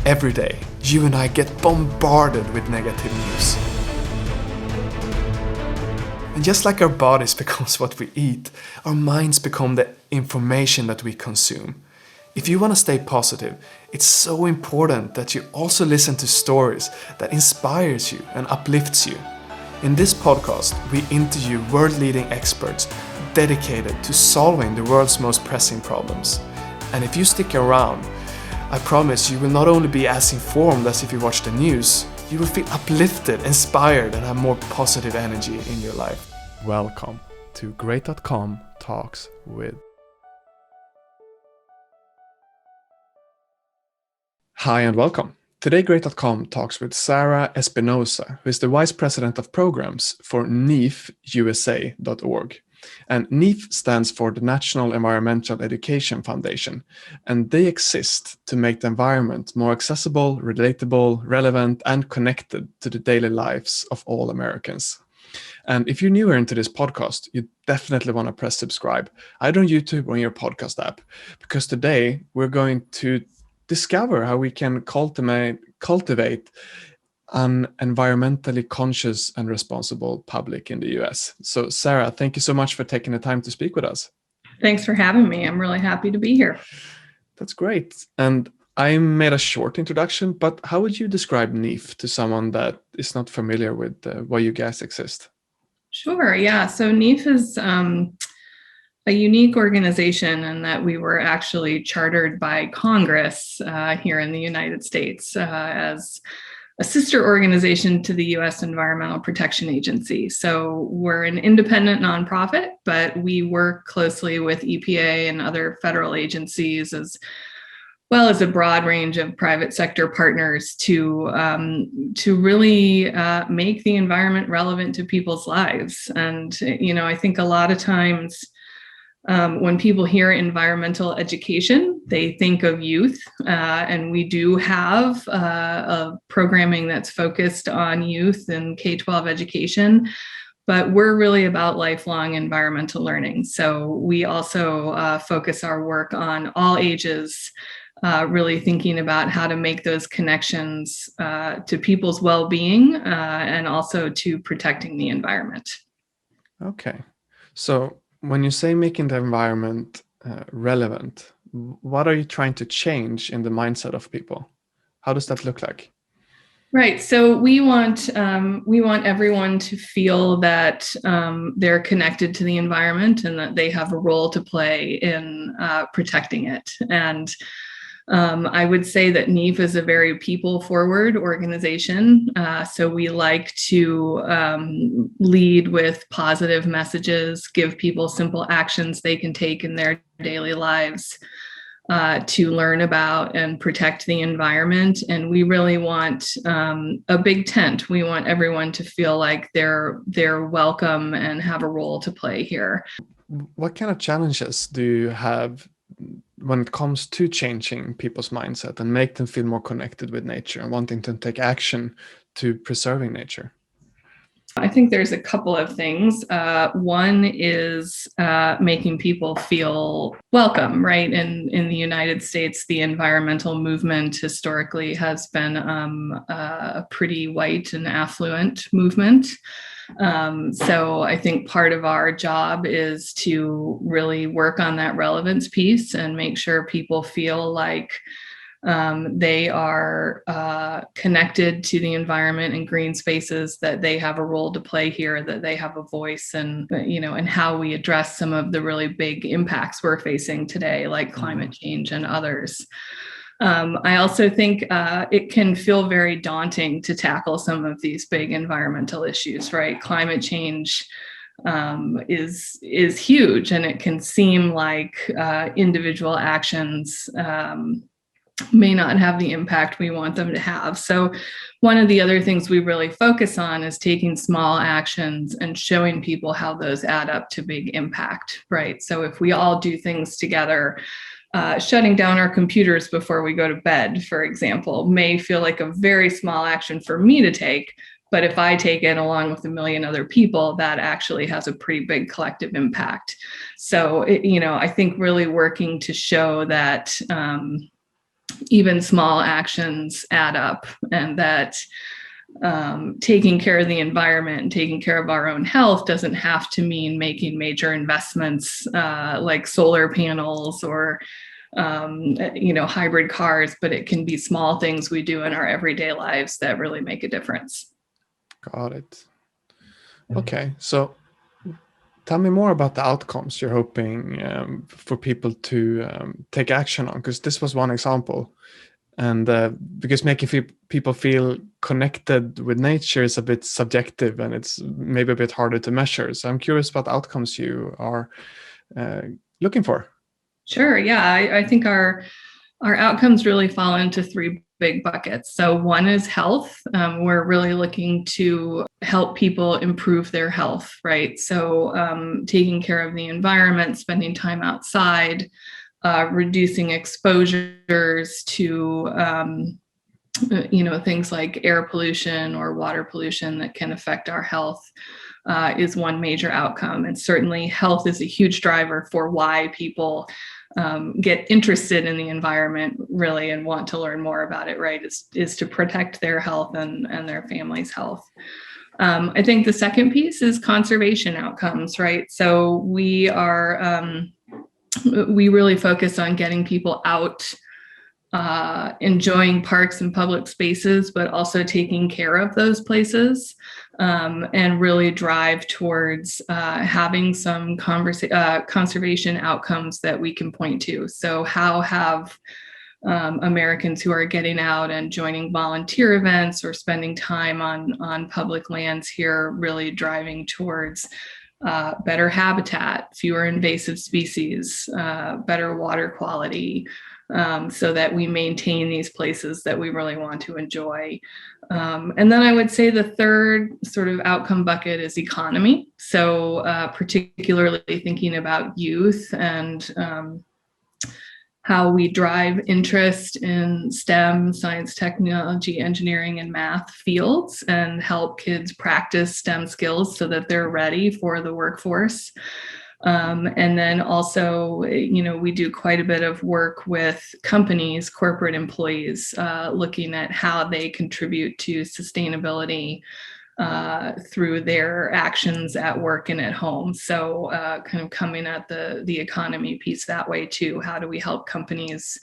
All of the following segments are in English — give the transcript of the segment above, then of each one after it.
Every day, you and I get bombarded with negative news. And just like our bodies becomes what we eat, our minds become the information that we consume. If you want to stay positive, it's so important that you also listen to stories that inspires you and uplifts you. In this podcast, we interview world-leading experts dedicated to solving the world's most pressing problems. And if you stick around, I promise you will not only be as informed as if you watch the news, you will feel uplifted, inspired, and have more positive energy in your life. Welcome to Great.com Talks with. Hi and welcome. Today Great.com talks with Sarah Espinosa, who is the Vice President of Programs for NEEFusa.org. And NEEF stands for the National Environmental Education Foundation, and they exist to make the environment more accessible, relatable, relevant, and connected to the daily lives of all Americans. And if you're newer into this podcast, you definitely want to press subscribe, either on YouTube or in your podcast app, because today we're going to discover how we can cultivate an environmentally conscious and responsible public in the US. So Sarah, thank you so much for taking the time to speak with us. Thanks for having me. I'm really happy to be here. That's great. And I made a short introduction, but how would you describe NEEF to someone that is not familiar with why you guys exist? Sure. Yeah. So NEEF is a unique organization in that we were actually chartered by Congress here in the United States as a sister organization to the U.S. Environmental Protection Agency. So we're an independent nonprofit, but we work closely with EPA and other federal agencies as well as a broad range of private sector partners to really make the environment relevant to people's lives. And, I think a lot of times when people hear environmental education, they think of youth, and we do have a programming that's focused on youth and K-12 education, but we're really about lifelong environmental learning. So we also focus our work on all ages, really thinking about how to make those connections to people's well-being and also to protecting the environment. Okay. So when you say making the environment relevant, what are you trying to change in the mindset of people? How does that look like? Right. So we want everyone to feel that they're connected to the environment and that they have a role to play in protecting it. And I would say that NEEF is a very people-forward organization. So we like to lead with positive messages, give people simple actions they can take in their daily lives to learn about and protect the environment. And we really want a big tent. We want everyone to feel like they're welcome and have a role to play here. What kind of challenges do you have when it comes to changing people's mindset and make them feel more connected with nature and wanting to take action to preserving nature? I think there's a couple of things. One is making people feel welcome, right? In the United States, the environmental movement historically has been a pretty white and affluent movement. So I think part of our job is to really work on that relevance piece and make sure people feel like they are connected to the environment and green spaces, that they have a role to play here, that they have a voice, and and how we address some of the really big impacts we're facing today, like climate change and others. I also think it can feel very daunting to tackle some of these big environmental issues, right? Climate change is huge, and it can seem like individual actions may not have the impact we want them to have. So one of the other things we really focus on is taking small actions and showing people how those add up to big impact, right? So if we all do things together, shutting down our computers before we go to bed, for example, may feel like a very small action for me to take, but if I take it along with a million other people, that actually has a pretty big collective impact. So, I think really working to show that even small actions add up, and that taking care of the environment and taking care of our own health doesn't have to mean making major investments like solar panels or hybrid cars, but it can be small things we do in our everyday lives that really make a difference. Got it. Okay, so tell me more about the outcomes you're hoping for people to take action on, because this was one example. And because making people feel connected with nature is a bit subjective and it's maybe a bit harder to measure. So I'm curious about outcomes you are looking for. Sure. Yeah, I think our outcomes really fall into three big buckets. So one is health. We're really looking to help people improve their health, right? So taking care of the environment, spending time outside, reducing exposures to things like air pollution or water pollution that can affect our health is one major outcome. And certainly health is a huge driver for why people get interested in the environment really and want to learn more about it, right? Is to protect their health and their family's health. I think the second piece is conservation outcomes, right? So we really focus on getting people out, enjoying parks and public spaces, but also taking care of those places, and really drive towards having some conservation outcomes that we can point to. So how have Americans who are getting out and joining volunteer events or spending time on public lands here really driving towards better habitat, fewer invasive species, better water quality, so that we maintain these places that we really want to enjoy. And then I would say the third sort of outcome bucket is economy. So particularly thinking about youth and how we drive interest in STEM, science, technology, engineering, and math fields and help kids practice STEM skills so that they're ready for the workforce. And then also, we do quite a bit of work with companies, corporate employees, looking at how they contribute to sustainability through their actions at work and at home. So kind of coming at the economy piece that way too. How do we help companies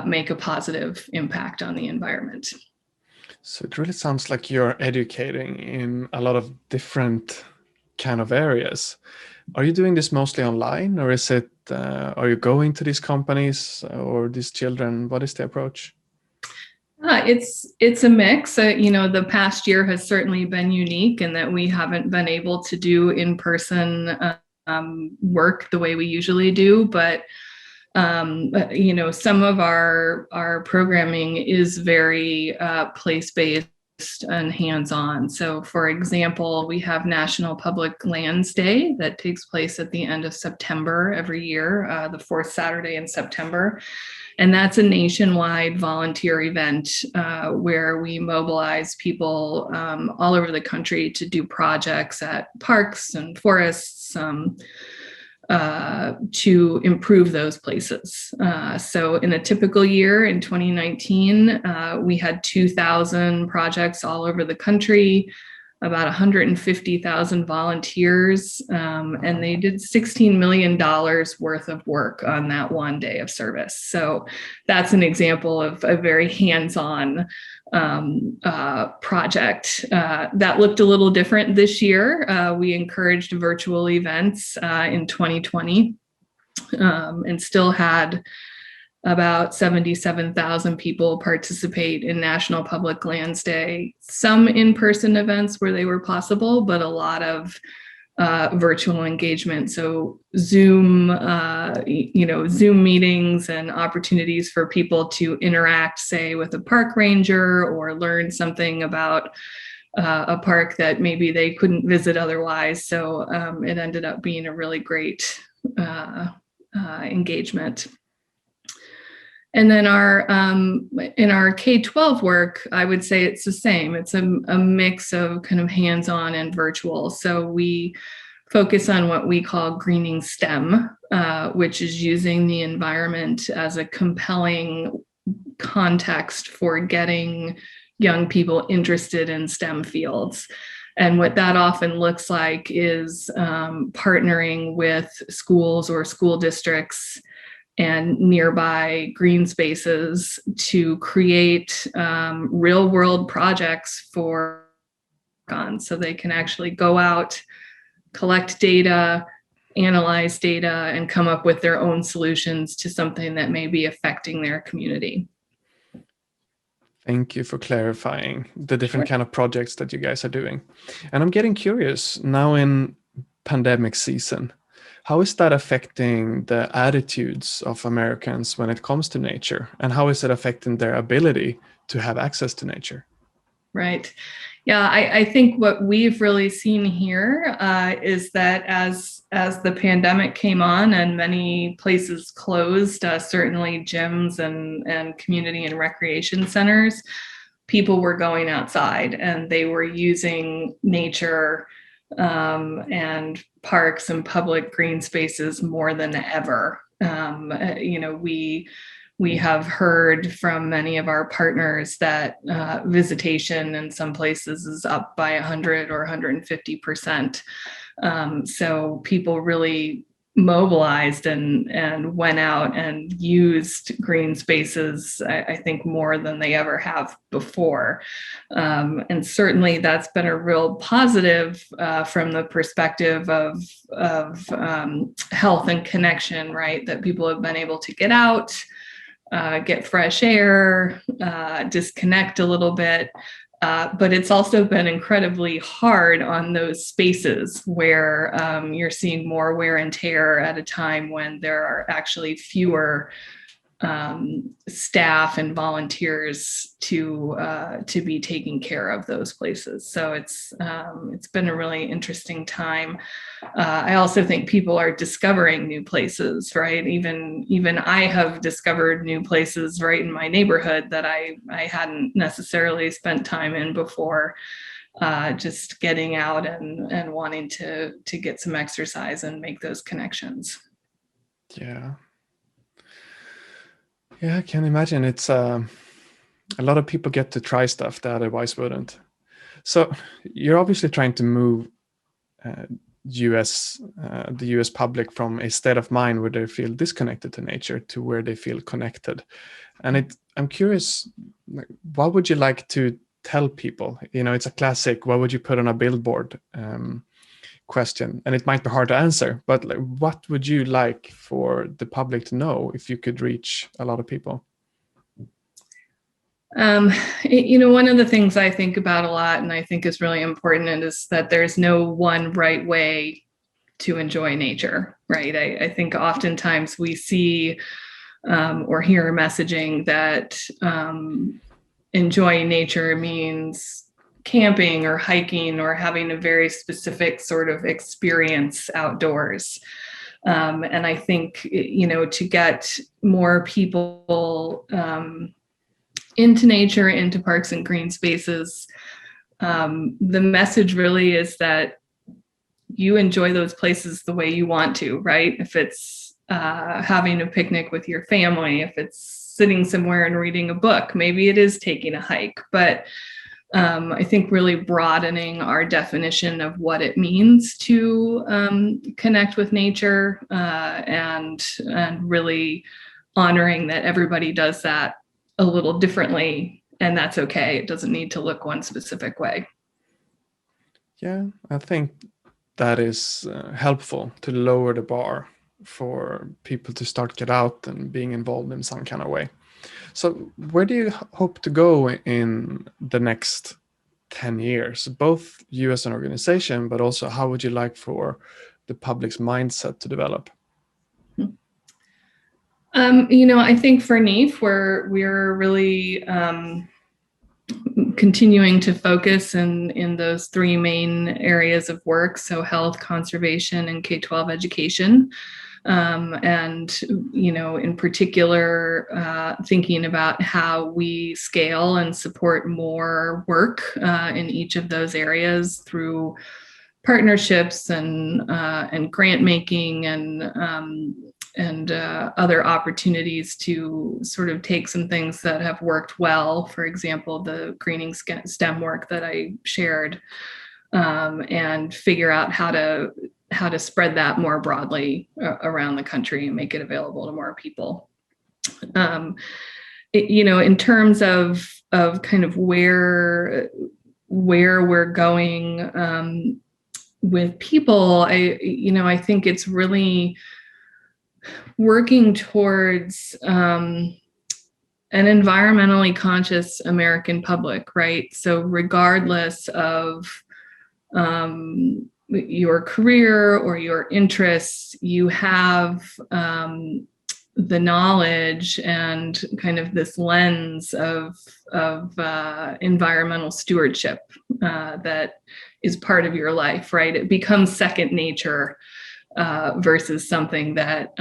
make a positive impact on the environment? So it really sounds like you're educating in a lot of different kind of areas. Are you doing this mostly online, or is it, are you going to these companies or these children? What is the approach? It's a mix. The past year has certainly been unique in that we haven't been able to do in-person work the way we usually do, but some of our programming is very place-based and hands-on. So for example, we have National Public Lands Day that takes place at the end of September every year, the fourth Saturday in September. And that's a nationwide volunteer event where we mobilize people all over the country to do projects at parks and forests to improve those places. So in a typical year in 2019, we had 2,000 projects all over the country, about 150,000 volunteers, and they did $16 million worth of work on that one day of service. So that's an example of a very hands-on project that looked a little different this year. We encouraged virtual events in 2020 and still had about 77,000 people participate in National Public Lands Day. Some in-person events where they were possible, but a lot of virtual engagement. So Zoom, Zoom meetings and opportunities for people to interact, say, with a park ranger or learn something about a park that maybe they couldn't visit otherwise. So it ended up being a really great engagement. And then in our K-12 work, I would say it's the same. It's a mix of kind of hands-on and virtual. So we focus on what we call greening STEM, which is using the environment as a compelling context for getting young people interested in STEM fields. And what that often looks like is partnering with schools or school districts and nearby green spaces to create real world projects for on, so they can actually go out, collect data, analyze data, and come up with their own solutions to something that may be affecting their community. Thank you for clarifying the different Sure. kind of projects that you guys are doing. And I'm getting curious now in pandemic season, how is that affecting the attitudes of Americans when it comes to nature? And how is it affecting their ability to have access to nature? Right. Yeah, I think what we've really seen here is that as the pandemic came on and many places closed, certainly gyms and community and recreation centers, people were going outside and they were using nature and parks and public green spaces more than ever. We have heard from many of our partners that visitation in some places is up by 100 or 150%. So people really mobilized and went out and used green spaces, I think, more than they ever have before. And certainly that's been a real positive from the perspective of health and connection, right? That people have been able to get out, get fresh air, disconnect a little bit. But it's also been incredibly hard on those spaces where you're seeing more wear and tear at a time when there are actually fewer staff and volunteers to be taking care of those places. So it's been a really interesting time. I also think people are discovering new places, right? Even I have discovered new places right in my neighborhood that I hadn't necessarily spent time in before. Just getting out and wanting to get some exercise and make those connections. Yeah. Yeah, I can imagine. It's a lot of people get to try stuff that otherwise wouldn't. So you're obviously trying to move the US public from a state of mind where they feel disconnected to nature to where they feel connected. And I'm curious, what would you like to tell people? It's a classic, what would you put on a billboard question, and it might be hard to answer, but what would you like for the public to know if you could reach a lot of people? One of the things I think about a lot and I think is really important is that there's no one right way to enjoy nature, right? I think oftentimes we see or hear messaging that enjoying nature means camping or hiking or having a very specific sort of experience outdoors. And I think, to get more people into nature, into parks and green spaces, the message really is that you enjoy those places the way you want to, right? If it's having a picnic with your family, if it's sitting somewhere and reading a book, maybe it is taking a hike, but I think really broadening our definition of what it means to connect with nature and really honoring that everybody does that a little differently, and that's okay. It doesn't need to look one specific way. Yeah, I think that is helpful to lower the bar for people to start get out and being involved in some kind of way. So where do you hope to go in the next 10 years, both you as an organization, but also how would you like for the public's mindset to develop? I think for NEEF, we're really continuing to focus in those three main areas of work, so health, conservation, and K-12 education. And in particular, thinking about how we scale and support more work in each of those areas through partnerships and grant making and other opportunities to sort of take some things that have worked well, for example, the greening STEM work that I shared, and figure out how to spread that more broadly around the country and make it available to more people. In terms of kind of where we're going with people, I think it's really working towards an environmentally conscious American public, right? So regardless of your career or your interests, you have the knowledge and kind of this lens of environmental stewardship that is part of your life, right? It becomes second nature versus something that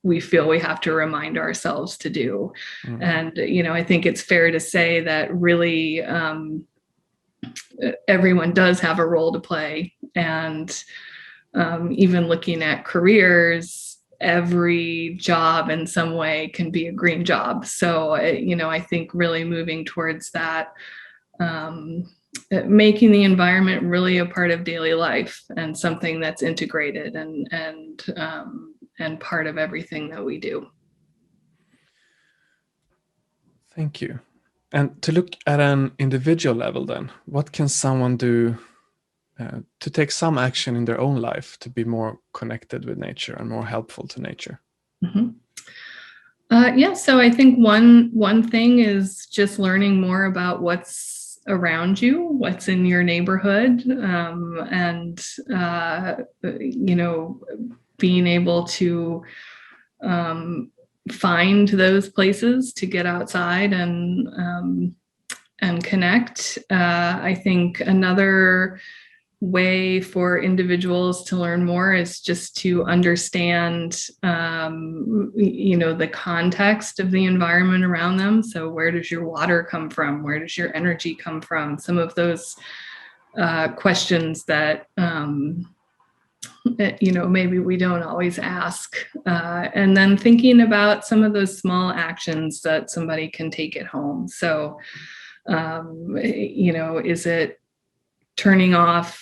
we feel we have to remind ourselves to do. Mm-hmm. And I think it's fair to say that really everyone does have a role to play, and even looking at careers, every job in some way can be a green job. So, I think really moving towards that, making the environment really a part of daily life and something that's integrated and part of everything that we do. Thank you. And to look at an individual level then, what can someone do to take some action in their own life to be more connected with nature and more helpful to nature? Mm-hmm. So I think one thing is just learning more about what's around you, what's in your neighborhood, and being able to find those places to get outside and connect. I think another way for individuals to learn more is just to understand, the context of the environment around them. So where does your water come from? Where does your energy come from? Some of those questions that, maybe we don't always ask. And then thinking about some of those small actions that somebody can take at home. So, is it turning off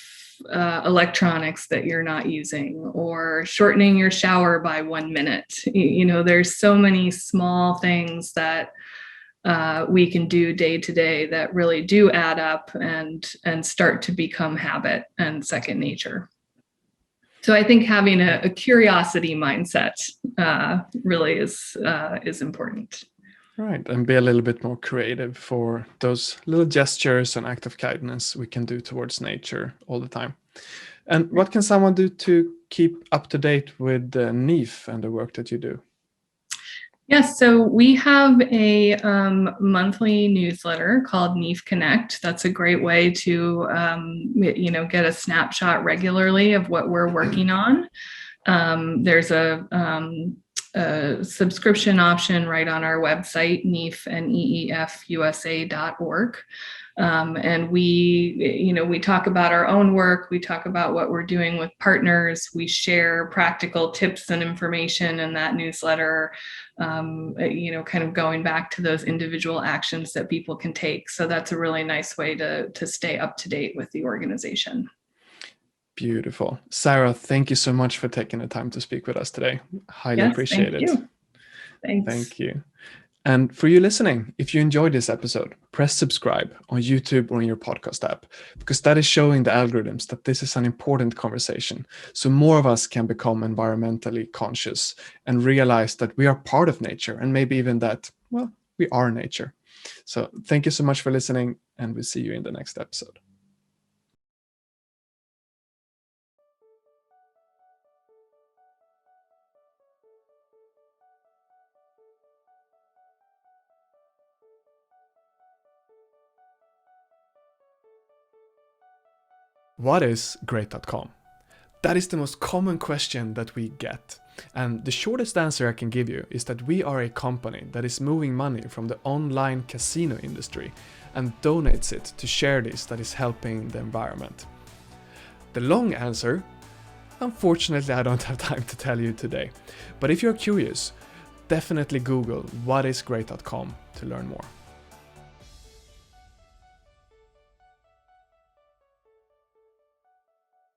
electronics that you're not using, or shortening your shower by 1 minute? There's so many small things that we can do day to day that really do add up and start to become habit and second nature. So I think having a curiosity mindset really is important. Right, and be a little bit more creative for those little gestures and act of kindness we can do towards nature all the time. And what can someone do to keep up to date with the NEEF and the work that you do? Yes, so we have a monthly newsletter called NEEF Connect. That's a great way to get a snapshot regularly of what we're working on. There's a subscription option right on our website, NEEF, neefusa.org. And we talk about our own work. We talk about what we're doing with partners. We share practical tips and information in that newsletter, kind of going back to those individual actions that people can take. So that's a really nice way to stay up to date with the organization. Beautiful. Sarah, thank you so much for taking the time to speak with us today. Highly appreciate it. Thanks. Thank you. And for you listening, if you enjoyed this episode, press subscribe on YouTube or in your podcast app, because that is showing the algorithms that this is an important conversation. So more of us can become environmentally conscious and realize that we are part of nature, and maybe even that, well, we are nature. So thank you so much for listening, and we'll see you in the next episode. What is great.com? That is the most common question that we get. And the shortest answer I can give you is that we are a company that is moving money from the online casino industry and donates it to charities that is helping the environment. The long answer Unfortunately, I don't have time to tell you today. But if you're curious, definitely Google whatisgreat.com to learn more.